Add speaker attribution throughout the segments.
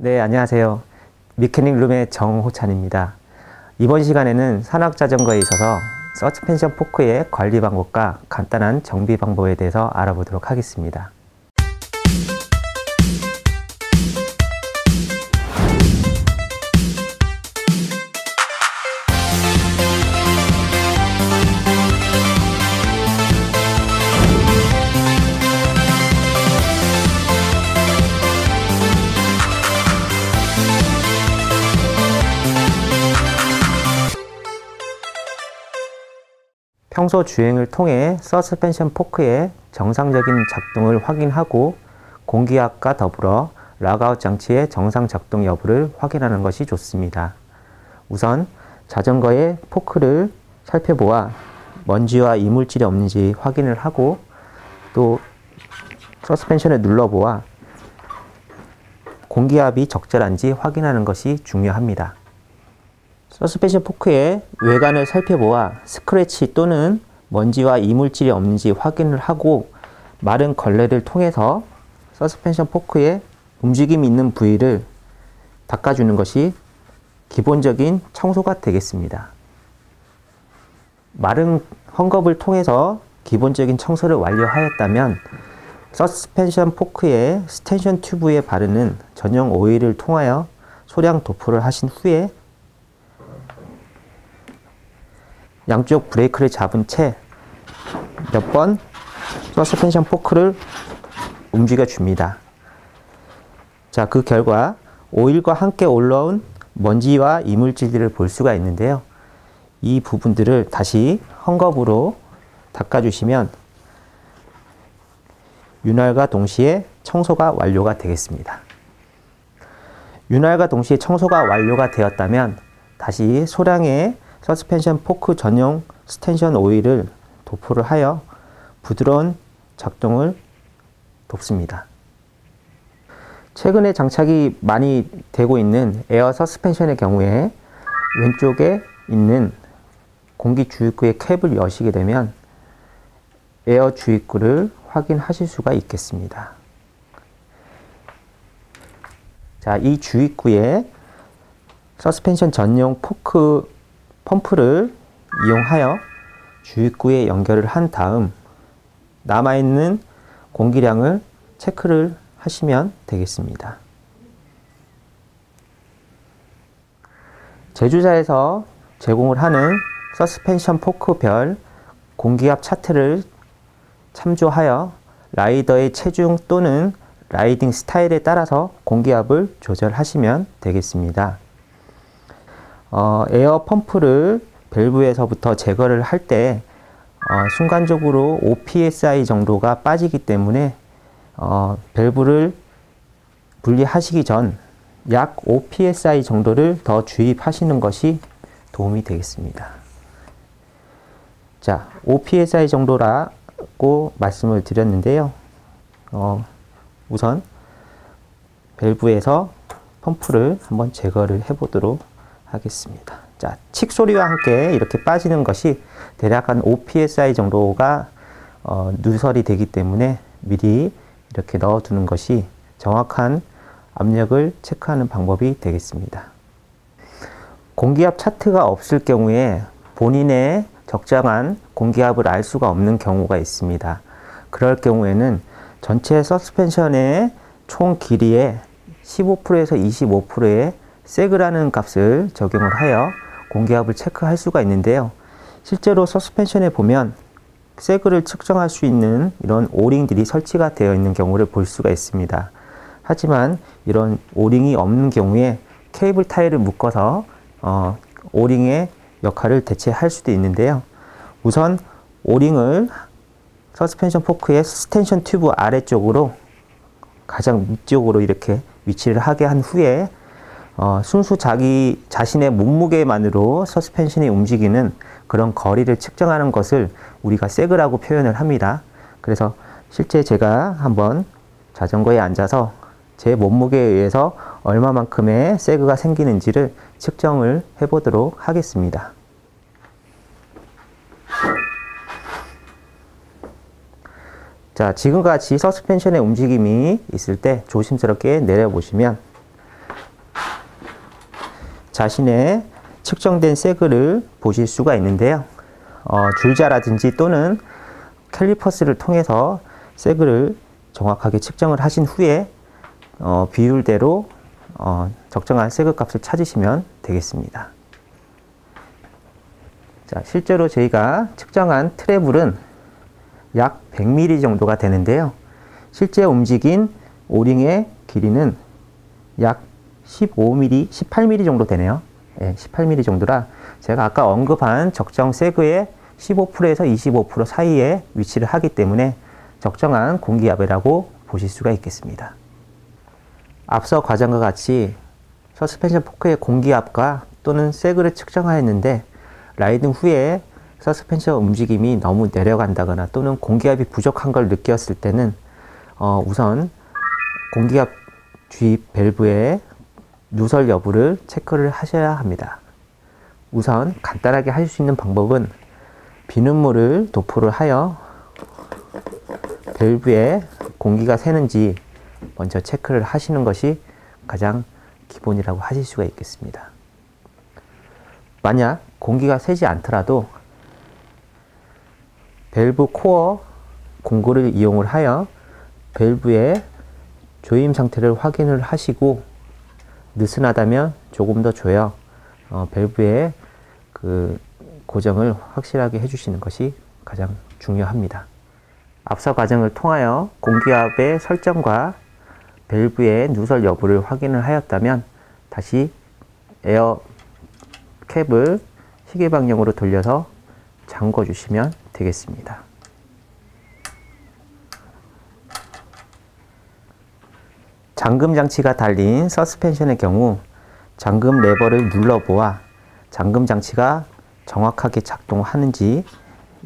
Speaker 1: 네, 안녕하세요. 미케닉룸의 정호찬입니다. 이번 시간에는 산악자전거에 있어서 서스펜션 포크의 관리 방법과 간단한 정비 방법에 대해서 알아보도록 하겠습니다. 평소 주행을 통해 서스펜션 포크의 정상적인 작동을 확인하고 공기압과 더불어 락아웃 장치의 정상 작동 여부를 확인하는 것이 좋습니다. 우선 자전거의 포크를 살펴보아 먼지와 이물질이 없는지 확인을 하고 또 서스펜션을 눌러보아 공기압이 적절한지 확인하는 것이 중요합니다. 서스펜션 포크의 외관을 살펴보아 스크래치 또는 먼지와 이물질이 없는지 확인을 하고 마른 걸레를 통해서 서스펜션 포크의 움직임이 있는 부위를 닦아주는 것이 기본적인 청소가 되겠습니다. 마른 헝겊을 통해서 기본적인 청소를 완료하였다면 서스펜션 포크의 스텐션 튜브에 바르는 전용 오일을 통하여 소량 도포를 하신 후에 양쪽 브레이크를 잡은 채 몇 번 서스펜션 포크를 움직여 줍니다. 자, 그 결과 오일과 함께 올라온 먼지와 이물질들을 볼 수가 있는데요. 이 부분들을 다시 헝겊으로 닦아주시면 윤활과 동시에 청소가 완료가 되겠습니다. 윤활과 동시에 청소가 완료가 되었다면 다시 소량의 서스펜션 포크 전용 스텐션 오일을 도포를 하여 부드러운 작동을 돕습니다. 최근에 장착이 많이 되고 있는 에어 서스펜션의 경우에 왼쪽에 있는 공기 주입구의 캡을 여시게 되면 에어 주입구를 확인하실 수가 있겠습니다. 자, 이 주입구에 서스펜션 전용 포크 펌프를 이용하여 주입구에 연결을 한 다음 남아있는 공기량을 체크를 하시면 되겠습니다. 제조사에서 제공을 하는 서스펜션 포크별 공기압 차트를 참조하여 라이더의 체중 또는 라이딩 스타일에 따라서 공기압을 조절하시면 되겠습니다. 에어 펌프를 밸브에서부터 제거를 할 때 순간적으로 5psi 정도가 빠지기 때문에 밸브를 분리하시기 전 약 5psi 정도를 더 주입하시는 것이 도움이 되겠습니다. 자, 5psi 정도라고 말씀을 드렸는데요. 우선 밸브에서 펌프를 한번 제거를 해 보도록 하겠습니다. 자, 칙 소리와 함께 이렇게 빠지는 것이 대략 한 5psi 정도가 누설이 되기 때문에 미리 이렇게 넣어 두는 것이 정확한 압력을 체크하는 방법이 되겠습니다. 공기압 차트가 없을 경우에 본인의 적정한 공기압을 알 수가 없는 경우가 있습니다. 그럴 경우에는 전체 서스펜션의 총 길이의 15%에서 25%의 세그라는 값을 적용을 하여 공기압을 체크할 수가 있는데요. 실제로 서스펜션에 보면 세그를 측정할 수 있는 이런 오링들이 설치가 되어 있는 경우를 볼 수가 있습니다. 하지만 이런 오링이 없는 경우에 케이블 타이를 묶어서 오링의 역할을 대체할 수도 있는데요. 우선 오링을 서스펜션 포크의 스텐션 튜브 아래쪽으로 가장 위쪽으로 이렇게 위치를 하게 한 후에 순수 자기 자신의 몸무게만으로 서스펜션이 움직이는 그런 거리를 측정하는 것을 우리가 세그라고 표현을 합니다. 그래서 실제 제가 한번 자전거에 앉아서 제 몸무게에 의해서 얼마만큼의 세그가 생기는지를 측정을 해 보도록 하겠습니다. 자, 지금같이 서스펜션의 움직임이 있을 때 조심스럽게 내려보시면 자신의 측정된 세그를 보실 수가 있는데요. 줄자라든지 또는 캘리퍼스를 통해서 세그를 정확하게 측정을 하신 후에 비율대로 적정한 세그 값을 찾으시면 되겠습니다. 자, 실제로 저희가 측정한 트래블은 약 100mm 정도가 되는데요. 실제 움직인 오링의 길이는 약 15mm, 18mm 정도 되네요. 예, 18mm 정도라 제가 아까 언급한 적정 세그의 15%에서 25% 사이에 위치를 하기 때문에 적정한 공기압이라고 보실 수가 있겠습니다. 앞서 과정과 같이 서스펜션 포크의 공기압과 또는 세그를 측정하였는데 라이딩 후에 서스펜션 움직임이 너무 내려간다거나 또는 공기압이 부족한 걸 느꼈을 때는 우선 공기압 주입 밸브의 누설 여부를 체크를 하셔야 합니다. 우선 간단하게 하실 수 있는 방법은 비눗물을 도포를 하여 밸브에 공기가 새는지 먼저 체크를 하시는 것이 가장 기본이라고 하실 수가 있겠습니다. 만약 공기가 새지 않더라도 밸브 코어 공구를 이용을 하여 밸브의 조임 상태를 확인을 하시고 느슨하다면 조금 더 조여 밸브의 그 고정을 확실하게 해주시는 것이 가장 중요합니다. 앞서 과정을 통하여 공기압의 설정과 밸브의 누설 여부를 확인을 하였다면 다시 에어 캡을 시계 방향으로 돌려서 잠궈 주시면 되겠습니다. 잠금 장치가 달린 서스펜션의 경우 잠금 레버를 눌러보아 잠금 장치가 정확하게 작동하는지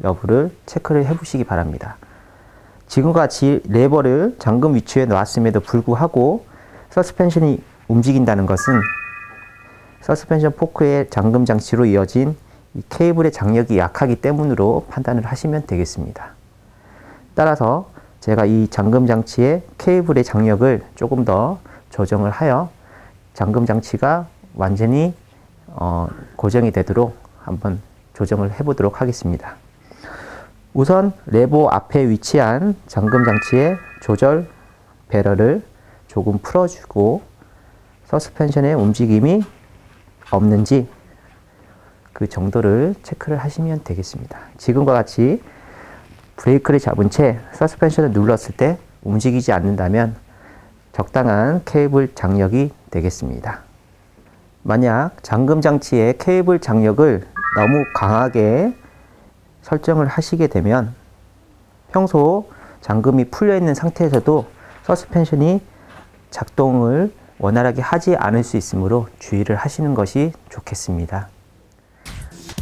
Speaker 1: 여부를 체크를 해 보시기 바랍니다. 지금과 같이 레버를 잠금 위치에 놨음에도 불구하고 서스펜션이 움직인다는 것은 서스펜션 포크의 잠금 장치로 이어진 이 케이블의 장력이 약하기 때문으로 판단을 하시면 되겠습니다. 따라서 제가 이 잠금 장치의 케이블의 장력을 조금 더 조정을 하여 잠금 장치가 완전히 고정이 되도록 한번 조정을 해 보도록 하겠습니다. 우선 레버 앞에 위치한 잠금 장치의 조절 배럴을 조금 풀어주고 서스펜션의 움직임이 없는지 그 정도를 체크를 하시면 되겠습니다. 지금과 같이 브레이크를 잡은 채 서스펜션을 눌렀을 때 움직이지 않는다면 적당한 케이블 장력이 되겠습니다. 만약 잠금 장치의 케이블 장력을 너무 강하게 설정을 하시게 되면 평소 잠금이 풀려 있는 상태에서도 서스펜션이 작동을 원활하게 하지 않을 수 있으므로 주의를 하시는 것이 좋겠습니다.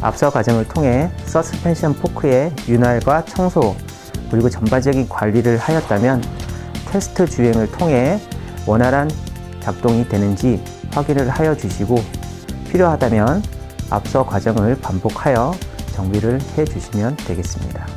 Speaker 1: 앞서 과정을 통해 서스펜션 포크의 윤활과 청소 그리고 전반적인 관리를 하였다면 테스트 주행을 통해 원활한 작동이 되는지 확인을 하여 주시고 필요하다면 앞서 과정을 반복하여 정비를 해 주시면 되겠습니다.